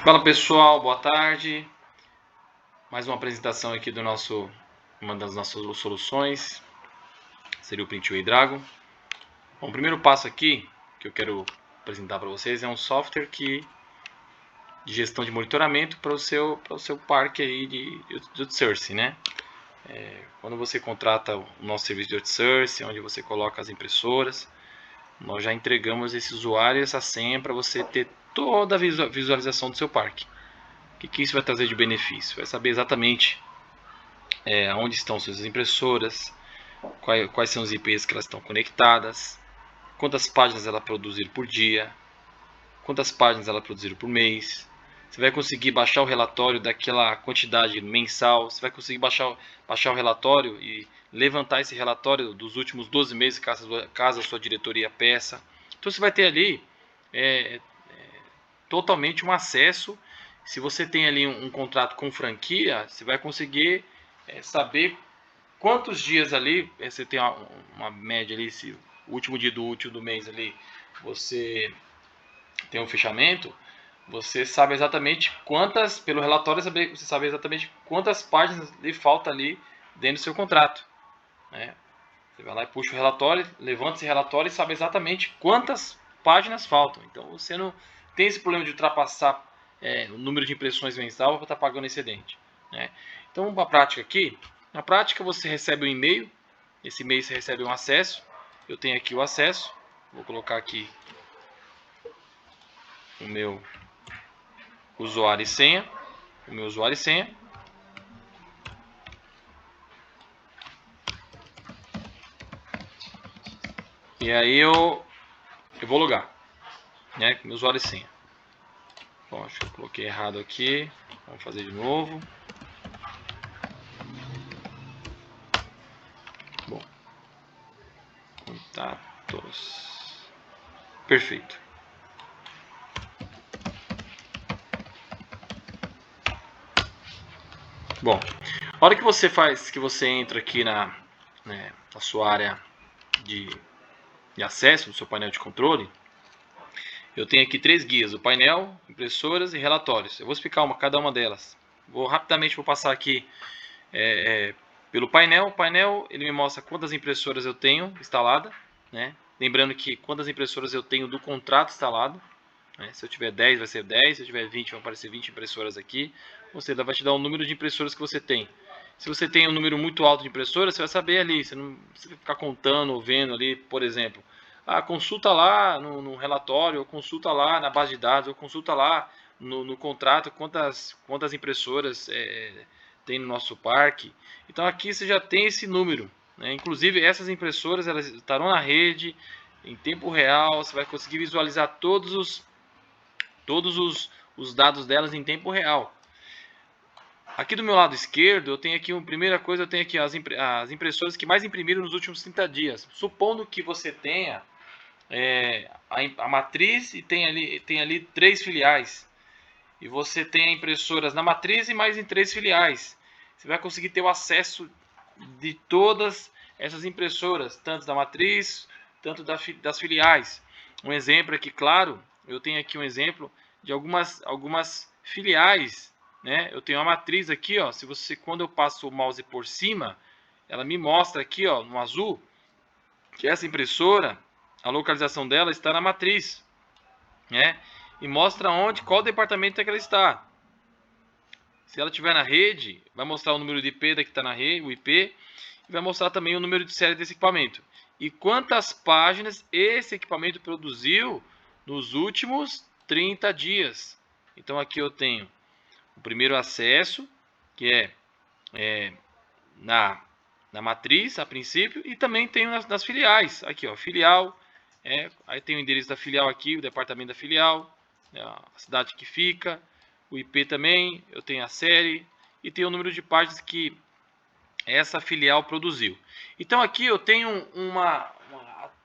Fala pessoal, boa tarde. Mais uma apresentação aqui do uma das nossas soluções, seria o Printway Dragon. Bom, o primeiro passo aqui que eu quero apresentar para vocês é um software de gestão de monitoramento para o seu parque aí de outsourcing, né? Quando você contrata o nosso serviço de outsourcing, onde você coloca as impressoras, nós já entregamos esse usuário e essa senha para você ter toda a visualização do seu parque. O que isso vai trazer de benefício? Vai saber exatamente onde estão suas impressoras, quais são os IPs que elas estão conectadas, quantas páginas ela produzir por dia, quantas páginas ela produzir por mês. Você vai conseguir baixar o relatório daquela quantidade mensal, você vai conseguir baixar o relatório e levantar esse relatório dos últimos 12 meses, caso a sua diretoria peça. Então você vai ter ali totalmente um acesso. Se você tem ali um contrato com franquia, você vai conseguir saber quantos dias ali, você tem uma média ali, se o último dia do útil do mês ali, você tem um fechamento, você sabe exatamente quantas, pelo relatório, você sabe exatamente quantas páginas lhe falta ali dentro do seu contrato, né? Você vai lá e puxa o relatório, levanta esse relatório e sabe exatamente quantas páginas faltam. Então você não tem esse problema de ultrapassar o número de impressões mensal para estar pagando excedente, né? Então, uma prática aqui, na prática você recebe um e-mail, esse e-mail você recebe um acesso, eu tenho aqui o acesso, vou colocar aqui o meu usuário e senha, e aí eu vou logar, né, com meu usuário e senha. Bom, acho que eu coloquei errado aqui, vamos fazer de novo. Bom, contatos, perfeito. Bom, a hora que você entra aqui na sua área de acesso do seu painel de controle, eu tenho aqui 3 guias: o painel, impressoras e relatórios. Eu vou explicar cada uma delas. Rapidamente vou passar aqui pelo painel. O painel ele me mostra quantas impressoras eu tenho instalada, né? Lembrando que quantas impressoras eu tenho do contrato instalado, né? Se eu tiver 10 vai ser 10, se eu tiver 20 vai aparecer 20 impressoras aqui. Ou seja, vai te dar o número de impressoras que você tem. Se você tem um número muito alto de impressoras, você vai saber ali, você não precisa ficar contando ou vendo ali, por exemplo, consulta lá no relatório, ou consulta lá na base de dados, ou consulta lá no contrato quantas impressoras tem no nosso parque. Então aqui você já tem esse número, né? Inclusive essas impressoras elas estarão na rede em tempo real, você vai conseguir visualizar todos os dados delas em tempo real. Aqui do meu lado esquerdo, eu tenho aqui, primeira coisa, eu tenho aqui as impressoras que mais imprimiram nos últimos 30 dias. Supondo que você tenha a matriz e tem ali 3 filiais. E você tem impressoras na matriz e mais em 3 filiais. Você vai conseguir ter o acesso de todas essas impressoras, tanto da matriz, tanto das filiais. Um exemplo aqui, claro, eu tenho aqui um exemplo de algumas filiais, né? Eu tenho uma matriz aqui, ó. Quando eu passo o mouse por cima, ela me mostra aqui, ó, no azul, que essa impressora, a localização dela está na matriz, né? E mostra qual departamento é que ela está. Se ela estiver na rede, vai mostrar o número de IP da que está na rede, o IP, e vai mostrar também o número de série desse equipamento. E quantas páginas esse equipamento produziu nos últimos 30 dias. Então aqui eu tenho o primeiro acesso, que é na matriz, a princípio, e também tenho nas filiais. Aqui, ó, filial, aí tem o endereço da filial aqui, o departamento da filial, a cidade que fica, o IP também, eu tenho a série e tenho o número de páginas que essa filial produziu. Então aqui eu tenho uma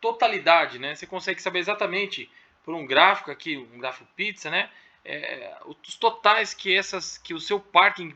totalidade, né? Você consegue saber exatamente por um gráfico aqui, um gráfico pizza, né? Os totais que o seu parque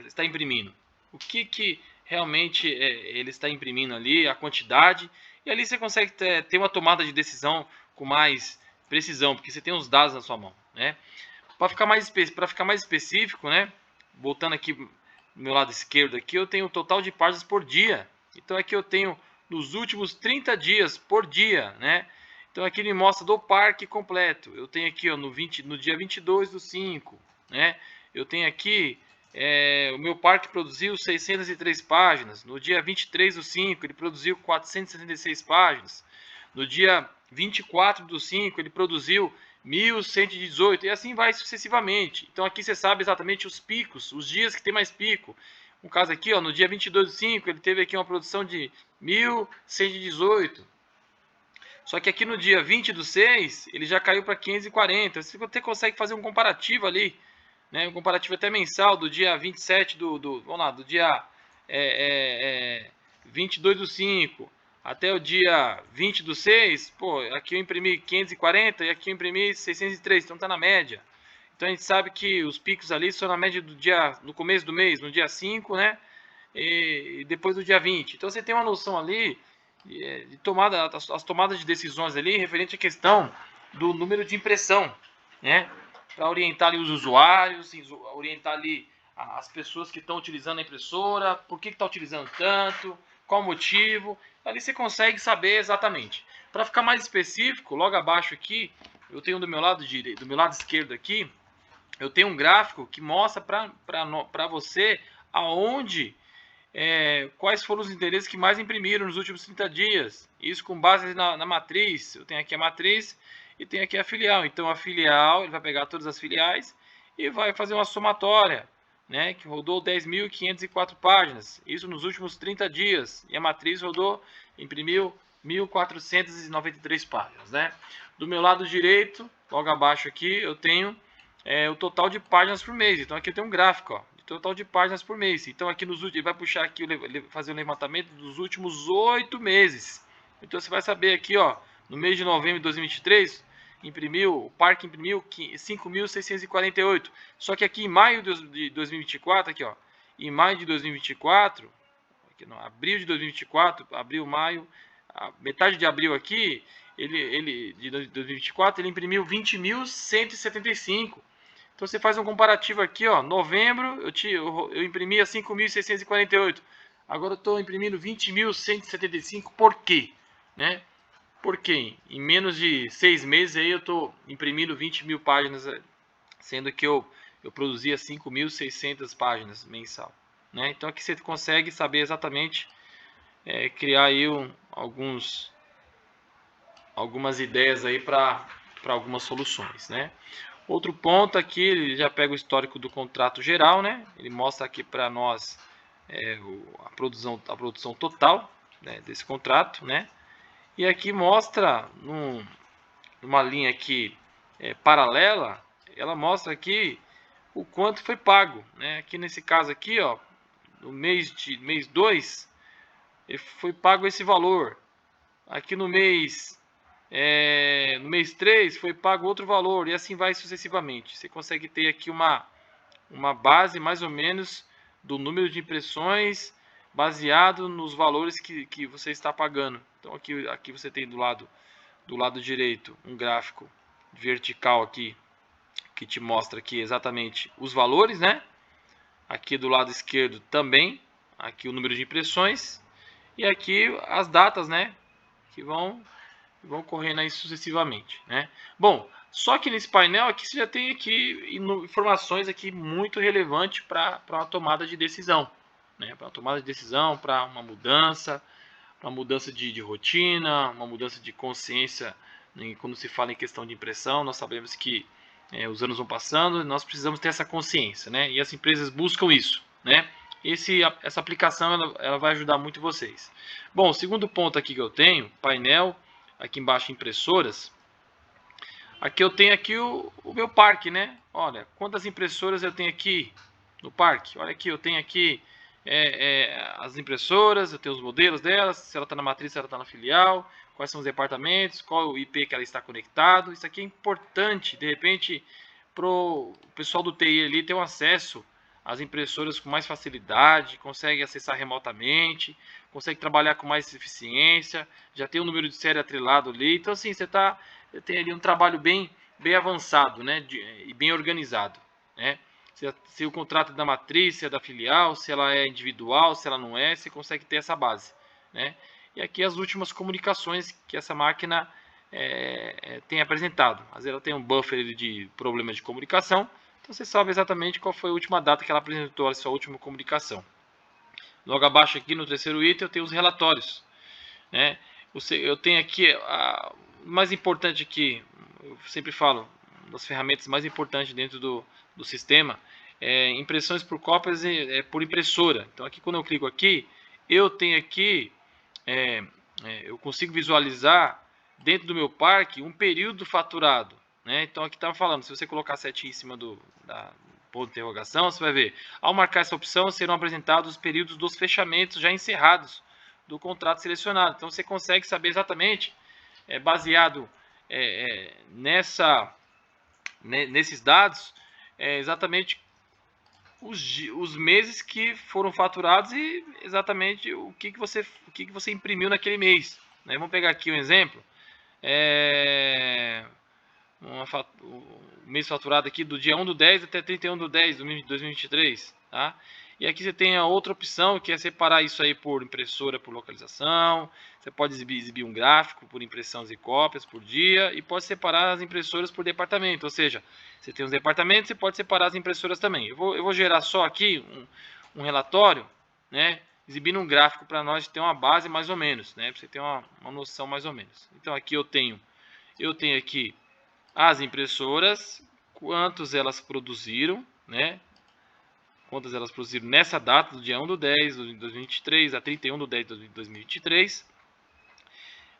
está imprimindo. O que realmente ele está imprimindo ali, a quantidade, e ali você consegue ter uma tomada de decisão com mais precisão, porque você tem os dados na sua mão, né? Para ficar mais específico, né? Voltando aqui do meu lado esquerdo aqui, eu tenho o total de páginas por dia. Então aqui eu tenho nos últimos 30 dias por dia, né? Então aqui ele mostra do parque completo. Eu tenho aqui, ó, no dia 22/5, né? Eu tenho aqui o meu parque produziu 603 páginas. No dia 23/5 ele produziu 466 páginas. No dia 24/5 ele produziu 1118 e assim vai sucessivamente. Então aqui você sabe exatamente os picos, os dias que tem mais pico. No caso aqui, ó, no dia 22/5 ele teve aqui uma produção de 1118. Só que aqui no dia 20/6 ele já caiu para 540. Você até consegue fazer um comparativo ali, né? Um comparativo até mensal do dia 27 vamos lá, do dia 22/5 até o dia 20/6, pô, aqui eu imprimi 540 e aqui eu imprimi 603, então tá na média. Então a gente sabe que os picos ali são na média do dia, no começo do mês, no dia 5, né? E depois do dia 20. Então você tem uma noção ali de tomada, as tomadas de decisões ali referente à questão do número de impressão, né? Para orientar ali os usuários, orientar ali as pessoas que estão utilizando a impressora, por que está utilizando tanto, qual o motivo. Ali você consegue saber exatamente. Para ficar mais específico, logo abaixo aqui, eu tenho do meu lado direito, do meu lado esquerdo aqui, eu tenho um gráfico que mostra para você aonde quais foram os interesses que mais imprimiram nos últimos 30 dias. Isso com base na matriz. Eu tenho aqui a matriz e tenho aqui a filial. Então a filial, ele vai pegar todas as filiais e vai fazer uma somatória, né, que rodou 10.504 páginas. Isso nos últimos 30 dias. E a matriz imprimiu 1.493 páginas, né? Do meu lado direito, logo abaixo aqui, eu tenho o total de páginas por mês. Então aqui eu tenho um gráfico, ó, de total de páginas por mês. Então aqui ele vai puxar aqui, fazer o levantamento dos últimos 8 meses. Então você vai saber aqui, ó, no mês de novembro de 2023, o parque imprimiu 5.648. Só que aqui em maio de 2024, aqui, ó, em maio de 2024, aqui não, abril de 2024, abril, maio, metade de abril aqui, de 2024, ele imprimiu 20.175. Então você faz um comparativo aqui, ó, novembro eu imprimia 5.648. Agora eu estou imprimindo 20.175. Por quê? Né? Porque em menos de 6 meses aí eu estou imprimindo 20.000 páginas, sendo que eu produzia 5.600 páginas mensal. Né? Então aqui você consegue saber exatamente, criar aí algumas ideias aí para algumas soluções, né? Outro ponto aqui, ele já pega o histórico do contrato geral, né? Ele mostra aqui para nós a produção total, né, desse contrato, né? E aqui mostra numa linha aqui paralela, ela mostra aqui o quanto foi pago, né? Aqui nesse caso aqui, ó, no mês 2, foi pago esse valor. Aqui no mês 3 foi pago outro valor e assim vai sucessivamente. Você consegue ter aqui uma base mais ou menos do número de impressões baseado nos valores que você está pagando. Então aqui você tem do lado direito um gráfico vertical aqui que te mostra aqui exatamente os valores, né? Aqui do lado esquerdo também, aqui o número de impressões e aqui as datas, né? Que vão correndo aí sucessivamente, né? Bom, só que nesse painel aqui você já tem aqui informações aqui muito relevantes para uma tomada de decisão, né? Para uma tomada de decisão, para uma mudança de rotina, uma mudança de consciência, né? Quando se fala em questão de impressão, nós sabemos que os anos vão passando, nós precisamos ter essa consciência, né? E as empresas buscam isso, né? Essa aplicação ela vai ajudar muito vocês. Bom, o segundo ponto aqui que eu tenho, painel, aqui embaixo impressoras. Aqui eu tenho aqui o meu parque, né? Olha, quantas impressoras eu tenho aqui no parque. Olha aqui, eu tenho aqui as impressoras, eu tenho os modelos delas, se ela está na matriz, se ela está na filial, quais são os departamentos, qual o IP que ela está conectado. Isso aqui é importante, de repente, para o pessoal do TI ali ter um acesso às impressoras com mais facilidade, consegue acessar remotamente, consegue trabalhar com mais eficiência, já tem um número de série atrelado ali. Então, assim, você tem ali um trabalho bem bem avançado, né, e bem organizado, né? Se o contrato é da matriz, se é da filial, se ela é individual, se ela não é, você consegue ter essa base, né? E aqui as últimas comunicações que essa máquina tem apresentado. Às vezes ela tem um buffer de problemas de comunicação, então você sabe exatamente qual foi a última data que ela apresentou a sua última comunicação. Logo abaixo aqui no terceiro item eu tenho os relatórios, né? Eu tenho aqui o mais importante aqui, eu sempre falo, uma das ferramentas mais importantes dentro do sistema é impressões por cópias por impressora. Então aqui quando eu clico aqui, eu tenho aqui, eu consigo visualizar dentro do meu parque um período faturado, né? Então aqui está falando, se você colocar a setinha em cima da ponto de interrogação, você vai ver, ao marcar essa opção serão apresentados os períodos dos fechamentos já encerrados do contrato selecionado. Então você consegue saber exatamente, baseado nesses dados, exatamente os meses que foram faturados e exatamente o que você imprimiu naquele mês, né? Vamos pegar aqui um exemplo. O mês faturado aqui do dia 1/10 até 31/10 de 2023, tá? E aqui você tem a outra opção, que é separar isso aí por impressora, por localização. Você pode exibir um gráfico por impressões e cópias por dia, e pode separar as impressoras por departamento. Ou seja, você tem os departamentos, você pode separar as impressoras também. Eu vou gerar só aqui um relatório, né? Exibindo um gráfico para nós ter uma base mais ou menos, né? Para você ter uma noção mais ou menos. Então aqui eu tenho aqui as impressoras, quantos elas produziram, né? Quantas elas produziram nessa data, do dia 1/10 de 2023 a 31/10 de 2023.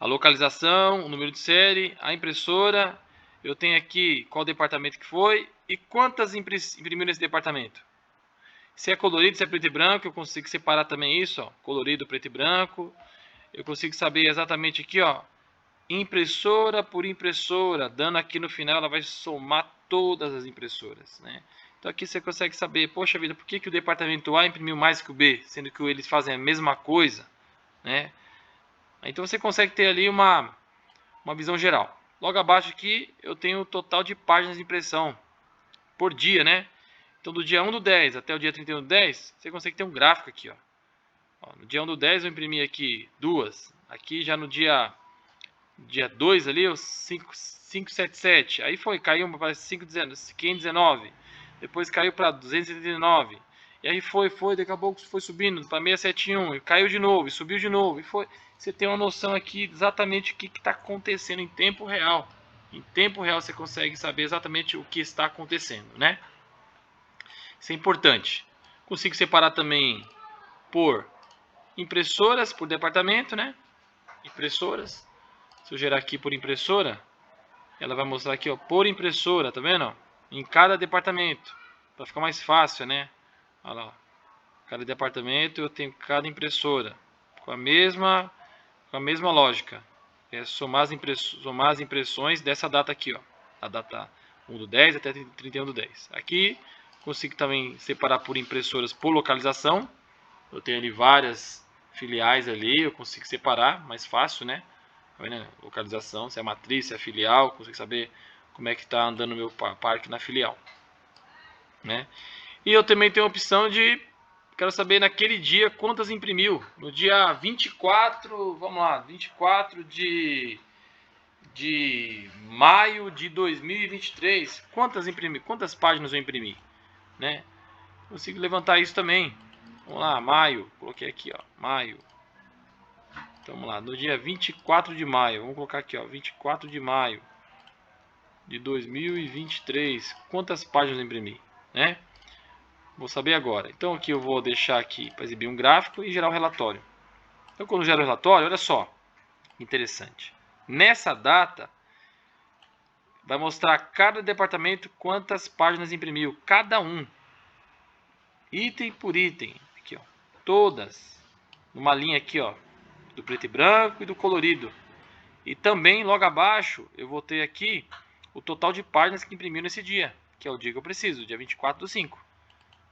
A localização, o número de série, a impressora. Eu tenho aqui qual departamento que foi e quantas imprimiram nesse departamento. Se é colorido, se é preto e branco, eu consigo separar também isso, ó, colorido, preto e branco. Eu consigo saber exatamente aqui, ó, impressora por impressora, dando aqui no final, ela vai somar todas as impressoras, né? Então aqui você consegue saber, poxa vida, por que o departamento A imprimiu mais que o B, sendo que eles fazem a mesma coisa, né? Então você consegue ter ali uma visão geral. Logo abaixo aqui eu tenho o total de páginas de impressão por dia, né? Então do dia 1/10 até o dia 31/10, você consegue ter um gráfico aqui, ó. No dia 1/10 eu imprimi aqui 2. Aqui já no dia 2 ali, o 577. Aí caiu para 519. Depois caiu para 279. E aí daqui a pouco foi subindo para 671. E caiu de novo, e subiu de novo. E foi. Você tem uma noção aqui exatamente o que está acontecendo em tempo real. Em tempo real você consegue saber exatamente o que está acontecendo, né? Isso é importante. Consigo separar também por impressoras, por departamento, né? Impressoras. Se eu gerar aqui por impressora, ela vai mostrar aqui, ó, por impressora, tá vendo? Em cada departamento, para ficar mais fácil, né? Olha lá, cada departamento eu tenho cada impressora com a mesma lógica. É somar as impressões dessa data aqui, ó, a data 1/10 até 31/10. Aqui consigo também separar por impressoras por localização. Eu tenho ali várias filiais ali, eu consigo separar mais fácil, né? Localização, se é matriz, se é filial, consigo saber como é que está andando o meu parque na filial, né? E eu também tenho a opção de, quero saber naquele dia quantas imprimiu. No dia 24, vamos lá, 24 de maio de 2023, quantas páginas eu imprimi, né? Consigo levantar isso também. Vamos lá, maio, coloquei aqui, ó, maio. Então, vamos lá, no dia 24 de maio, vamos colocar aqui, ó, 24 de maio de 2023, quantas páginas eu imprimi, né? Vou saber agora. Então aqui eu vou deixar aqui para exibir um gráfico e gerar um relatório. Então quando eu gero o relatório, olha só, interessante. Nessa data, vai mostrar cada departamento quantas páginas imprimiu, cada um. Item por item, aqui ó, todas, numa linha aqui ó, do preto e branco e do colorido. E também logo abaixo eu vou ter aqui o total de páginas que imprimiu nesse dia, que é o dia que eu preciso, dia 24/5,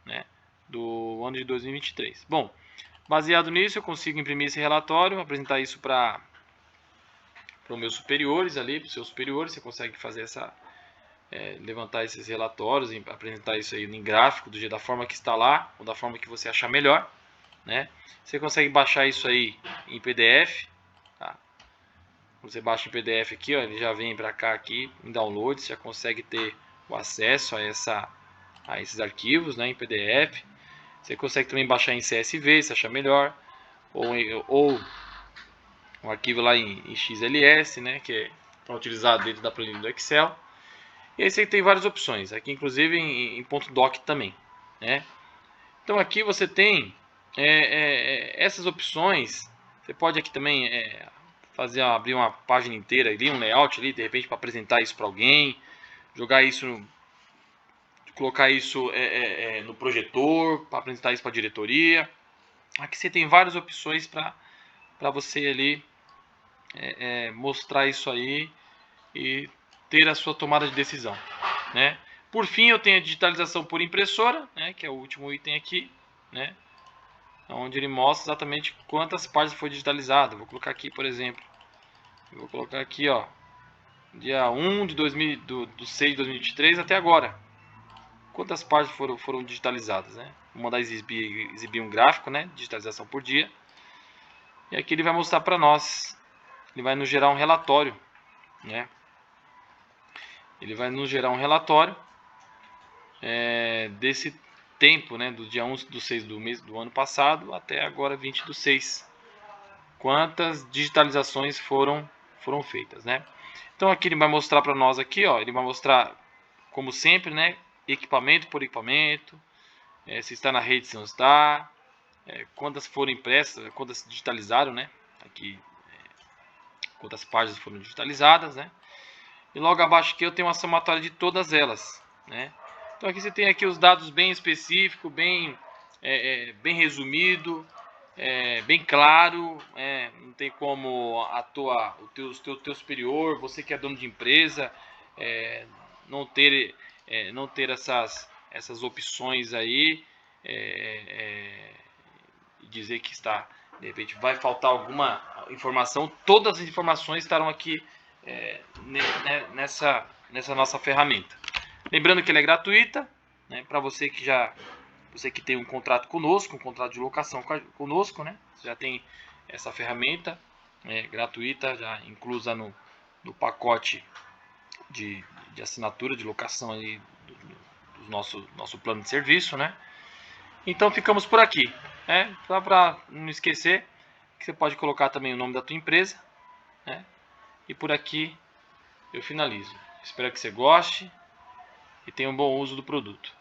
né, do ano de 2023. Bom, baseado nisso eu consigo imprimir esse relatório, apresentar isso para os meus superiores ali, para os seus superiores, você consegue fazer levantar esses relatórios, apresentar isso aí em gráfico, da forma que está lá, ou da forma que você achar melhor, né? Você consegue baixar isso aí em PDF, tá? Você baixa em PDF aqui, ó, ele já vem para cá aqui em download, você já consegue ter o acesso a esses arquivos, né, em PDF. Você consegue também baixar em CSV, se achar melhor, ou um arquivo lá em XLS, né, que é para utilizar dentro da planilha do Excel. E aí você tem várias opções, aqui inclusive em .doc também, né? Então aqui você tem essas opções. Você pode aqui também abrir uma página inteira ali, um layout ali, de repente para apresentar isso para alguém, jogar isso, colocar isso no projetor, para apresentar isso para a diretoria. Aqui você tem várias opções para você ali mostrar isso aí e ter a sua tomada de decisão, né? Por fim, eu tenho a digitalização por impressora, né, que é o último item aqui, né, onde ele mostra exatamente quantas páginas foi digitalizado. Vou colocar aqui, por exemplo, vou colocar aqui, ó, dia 1 de 6 de 2023 até agora. Quantas páginas foram digitalizadas, né? Vou mandar exibir um gráfico, né, digitalização por dia. E aqui ele vai mostrar para nós, ele vai nos gerar um relatório, né? Ele vai nos gerar um relatório desse tempo, né, do dia 11 do 6 do mês do ano passado até agora 20 do 6. Quantas digitalizações foram feitas, né? Então aqui ele vai mostrar para nós aqui, ó, ele vai mostrar como sempre, né, equipamento por equipamento, se está na rede, se não está, quantas foram impressas, quantas digitalizaram, né? Aqui quantas páginas foram digitalizadas, né? E logo abaixo aqui eu tenho uma somatória de todas elas, né? Então aqui você tem aqui os dados bem específicos, bem resumido, bem claro, não tem como o teu superior, você que é dono de empresa, não ter essas opções aí, e dizer que está, de repente vai faltar alguma informação. Todas as informações estarão aqui nessa nossa ferramenta. Lembrando que ela é gratuita, né, para você que tem um contrato conosco, um contrato de locação conosco, né, você já tem essa ferramenta gratuita, já inclusa no pacote de assinatura de locação aí do nosso plano de serviço, né? Então ficamos por aqui, né? Só para não esquecer que você pode colocar também o nome da tua empresa, né? E por aqui eu finalizo. Espero que você goste e tenha um bom uso do produto.